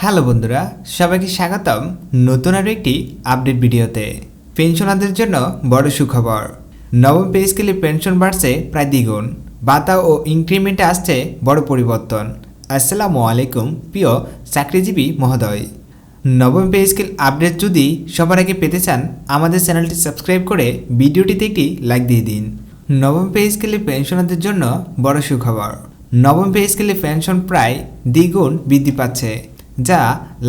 Hello বন্ধুরা, সবাইকে স্বাগতম নতুন আরও একটি আপডেট ভিডিওতে। পেনশনারদের জন্য বড় সুখবর। নবম পে স্কেলে পেনশন বাড়ছে প্রায় দ্বিগুণ। ভাতা ও ইনক্রিমেন্টে আসছে বড় পরিবর্তন। আসসালামু আলাইকুম প্রিয় চাকরিজীবী মহোদয়। নবম পে স্কেল আপডেট যদি সবার আগে পেতে চান, আমাদের চ্যানেলটি সাবস্ক্রাইব করে ভিডিওটিতে একটি লাইক দিয়ে দিন। নবম পে স্কেলে পেনশনারদের জন্য বড় সুখবর। নবম পে স্কেলে পেনশন প্রায় দ্বিগুণ বৃদ্ধি পাচ্ছে, যা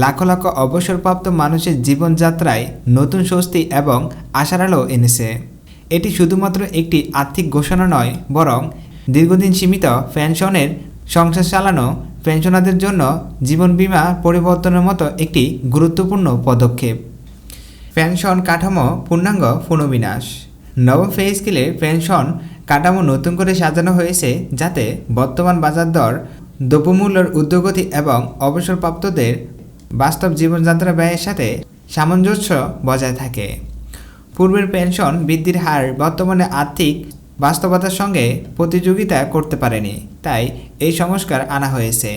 লাখ লাখ অবসরপ্রাপ্ত মানুষের জীবনযাত্রায় নতুন স্বস্তি এবং আশার আলো এনেছে। এটি শুধুমাত্র একটি আর্থিক ঘোষণা নয়, বরং দীর্ঘদিন সীমিত পেনশনের সংসার চালানো পেনশনারদের জন্য জীবন বীমা পরিবর্তনের মতো একটি গুরুত্বপূর্ণ পদক্ষেপ। পেনশন কাঠামো পূর্ণাঙ্গ পুনর্বিন্যাস। নবম পে স্কেলে পেনশন কাঠামো নতুন করে সাজানো হয়েছে, যাতে বর্তমান বাজার দর, দ্রব্যমূল্যের ঊর্ধ্বগতি এবং অবসরপ্রাপ্তদের বাস্তব জীবনযাত্রা ব্যয়ের সাথে সামঞ্জস্য বজায় থাকে। পূর্বের পেনশন বৃদ্ধির হার বর্তমানে আর্থিক বাস্তবতার সঙ্গে প্রতিযোগিতা করতে পারেনি, তাই এই সংস্কার আনা হয়েছে।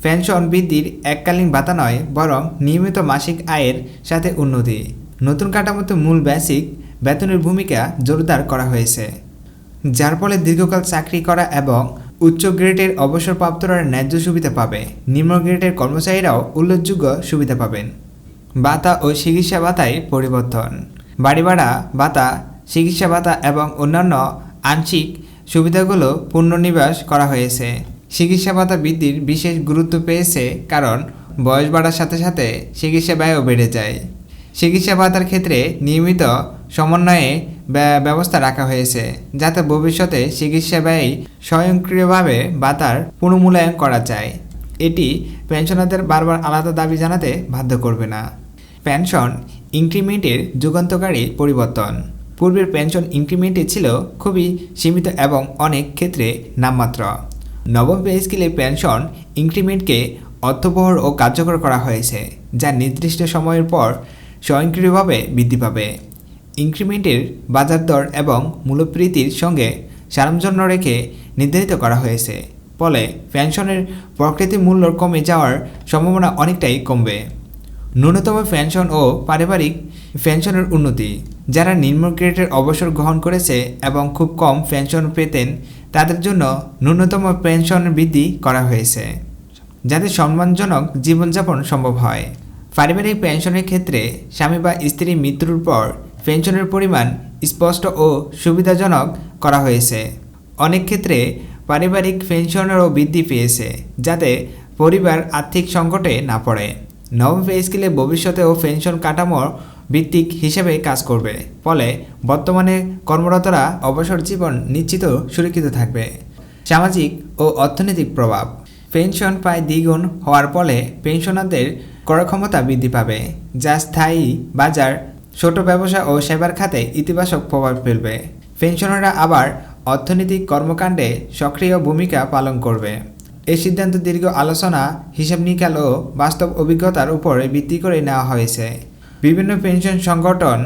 পেনশন বৃদ্ধির এককালীন ভাতা নয়, বরং নিয়মিত মাসিক আয়ের সাথে উন্নতি। নতুন কাঠামোতে মূল বেসিক বেতনের ভূমিকা জোরদার করা হয়েছে, যার ফলে দীর্ঘকাল চাকরি করা এবং উচ্চ গ্রেডের অবসরপ্রাপ্তরা ন্যায্য সুবিধা পাবে। নিম্ন গ্রেডের কর্মচারীরাও উল্লেখযোগ্য সুবিধা পাবেন। ভাতা ও চিকিৎসা ভাতায় পরিবর্তন। বাড়ি ভাড়া ভাতা, চিকিৎসা ভাতা এবং অন্যান্য আংশিক সুবিধাগুলো পুনর্নিবেশ করা হয়েছে। চিকিৎসা ভাতা বৃদ্ধির বিশেষ গুরুত্ব পেয়েছে, কারণ বয়স বাড়ার সাথে সাথে চিকিৎসা ব্যয়ও বেড়ে যায়। চিকিৎসা ভাতার ক্ষেত্রে নিয়মিত সমন্বয়ে ব্যবস্থা রাখা হয়েছে, যাতে ভবিষ্যতে চিকিৎসা ব্যয় স্বয়ংক্রিয়ভাবে ভাতার পুনর্মূল্যায়ন করা যায়। এটি পেনশনারদের বারবার আলাদা দাবি জানাতে বাধ্য করবে না। পেনশন ইনক্রিমেন্টের যুগান্তকারী পরিবর্তন। পূর্বের পেনশন ইনক্রিমেন্টে ছিল খুবই সীমিত এবং অনেক ক্ষেত্রে নামমাত্র। নবম পে স্কেলে পেনশন ইনক্রিমেন্টকে অর্থবহ ও কার্যকর করা হয়েছে, যা নির্দিষ্ট সময়ের পর স্বয়ংক্রিয়ভাবে বৃদ্ধি পাবে। ইনক্রিমেন্টের বাজার দর এবং মূল্যবৃদ্ধির সঙ্গে সামঞ্জস্য রেখে নির্ধারিত করা হয়েছে, ফলে পেনশনের প্রকৃতি মূল্য কমে যাওয়ার সম্ভাবনা অনেকটাই কমবে। ন্যূনতম পেনশন ও পারিবারিক পেনশনের উন্নতি। যারা নিম্ন গ্রেডের অবসর গ্রহণ করেছে এবং খুব কম পেনশন পেতেন, তাদের জন্য ন্যূনতম পেনশন বৃদ্ধি করা হয়েছে, যাতে সম্মানজনক জীবনযাপন সম্ভব হয়। পারিবারিক পেনশনের ক্ষেত্রে স্বামী বা স্ত্রীর মৃত্যুর পর পেনশনের পরিমাণ স্পষ্ট ও সুবিধাজনক করা হয়েছে। অনেক ক্ষেত্রে পারিবারিক পেনশনেরও বৃদ্ধি পেয়েছে, যাতে পরিবার আর্থিক সংকটে না পড়ে। নবম পে স্কেলে ভবিষ্যতেও পেনশন কাঠামোর ভিত্তিক হিসেবে কাজ করবে, ফলে বর্তমানে কর্মরতরা অবসর জীবন নিশ্চিত সুরক্ষিত থাকবে। সামাজিক ও অর্থনৈতিক প্রভাব। পেনশন প্রায় দ্বিগুণ হওয়ার ফলে পেনশনারদের ক্রয় ক্ষমতা বৃদ্ধি পাবে, যা স্থায়ী বাজার, ছোট ব্যবসা ও সেবার খাতে ইতিবাচক প্রভাব ফেলবে। পেনশনাররা আবার অর্থনৈতিক কর্মকাণ্ডে সক্রিয় ভূমিকা পালন করবে। এই সিদ্ধান্ত দীর্ঘ আলোচনা, হিসাব নিকাল ও বাস্তব অভিজ্ঞতার উপরে ভিত্তি করে নেওয়া হয়েছে। বিভিন্ন পেনশন সংগঠন,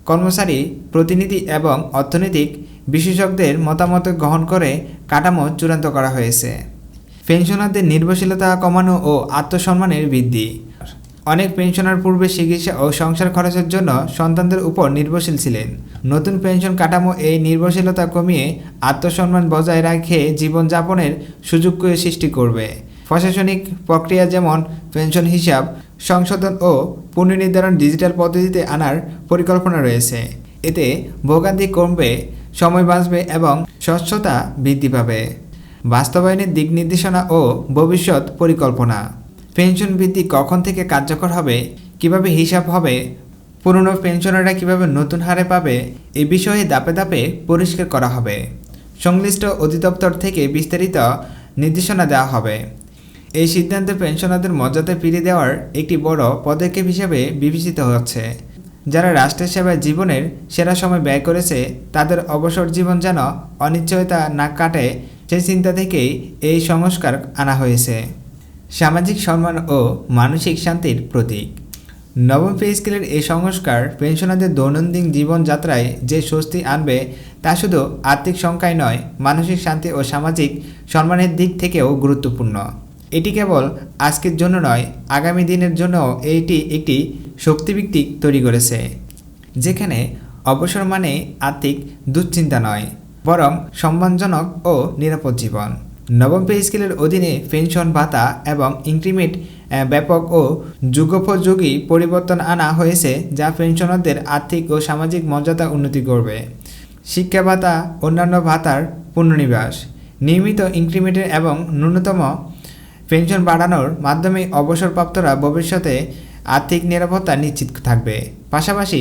কর্মচারী প্রতিনিধি এবং অর্থনৈতিক বিশেষজ্ঞদের মতামত গ্রহণ করে কাঠামো চূড়ান্ত করা হয়েছে। পেনশনারদের নির্ভরশীলতা কমানো ও আত্মসম্মানের বৃদ্ধি। অনেক পেনশনার পূর্বে চিকিৎসা ও সংসার খরচের জন্য সন্তানদের উপর নির্ভরশীল ছিলেন। নতুন পেনশন কাঠামো এই নির্ভরশীলতা কমিয়ে আত্মসম্মান বজায় রেখে জীবনযাপনের সুযোগ সৃষ্টি করবে। প্রশাসনিক প্রক্রিয়া, যেমন পেনশন হিসাব সংশোধন ও পুনর্নির্ধারণ ডিজিটাল পদ্ধতিতে আনার পরিকল্পনা রয়েছে। এতে ভোগান্তি কমবে, সময় বাঁচবে এবং স্বচ্ছতা বৃদ্ধি পাবে। বাস্তবায়নের দিক নির্দেশনা ও ভবিষ্যৎ পরিকল্পনা। পেনশন বৃদ্ধি কখন থেকে কার্যকর হবে, কিভাবে হিসাব হবে, পুরনো পেনশনাররা কিভাবে নতুন হারে পাবে, এ বিষয়ে ধাপে ধাপে পরিষ্কার করা হবে। সংশ্লিষ্ট অধিদপ্তর থেকে বিস্তারিত নির্দেশনা দেওয়া হবে। এই সিদ্ধান্ত পেনশনারদের মর্যাদা ফিরিয়ে দেওয়ার একটি বড় পদক্ষেপ হিসেবে বিবেচিত হচ্ছে। যারা রাষ্ট্রের সেবায় জীবনের সেরা সময় ব্যয় করেছে, তাদের অবসর জীবন যেন অনিশ্চয়তা না কাটে, সেই চিন্তা থেকেই এই সংস্কার আনা হয়েছে। সামাজিক সম্মান ও মানসিক শান্তির প্রতীক। নবম পে স্কেলের এই সংস্কার পেনশনারদের দৈনন্দিন জীবনযাত্রায় যে স্বস্তি আনবে, তা শুধু আর্থিক সংখ্যায় নয়, মানসিক শান্তি ও সামাজিক সম্মানের দিক থেকেও গুরুত্বপূর্ণ। এটি কেবল আজকের জন্য নয়, আগামী দিনের জন্য এটি একটি শক্তিভিত্তিক তৈরি করেছে, যেখানে অবসর মানে আর্থিক দুশ্চিন্তা নয়, বরং সম্মানজনক ও নিরাপদ জীবন। নবম পে স্কেলের অধীনে পেনশন ভাতা এবং ইনক্রিমেন্ট ব্যাপক ও যুগোপযোগী পরিবর্তন আনা হয়েছে, যা পেনশনারদের আর্থিক ও সামাজিক মর্যাদা উন্নতি করবে। শিক্ষা ভাতা, অন্যান্য ভাতার পুনর্নিবেশ, নিয়মিত ইনক্রিমেন্টের এবং ন্যূনতম পেনশন বাড়ানোর মাধ্যমে অবসরপ্রাপ্তরা ভবিষ্যতে আর্থিক নিরাপত্তা নিশ্চিত থাকবে। পাশাপাশি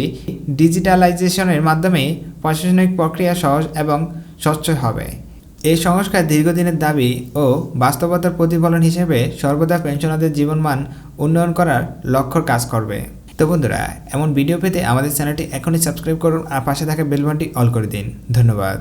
ডিজিটালাইজেশনের মাধ্যমে প্রশাসনিক প্রক্রিয়া সহজ এবং স্বচ্ছ হবে। এই সংস্কার দীর্ঘদিনের দাবি ও বাস্তবতার প্রতিফলন হিসেবে সর্বদা পেনশনারদের জীবনমান উন্নয়ন করার লক্ষ্যে কাজ করবে। তো বন্ধুরা, এমন ভিডিও পেতে আমাদের চ্যানেলটি এখনই সাবস্ক্রাইব করুন আর পাশে থাকা বেল বাটনটি অল করে দিন। ধন্যবাদ।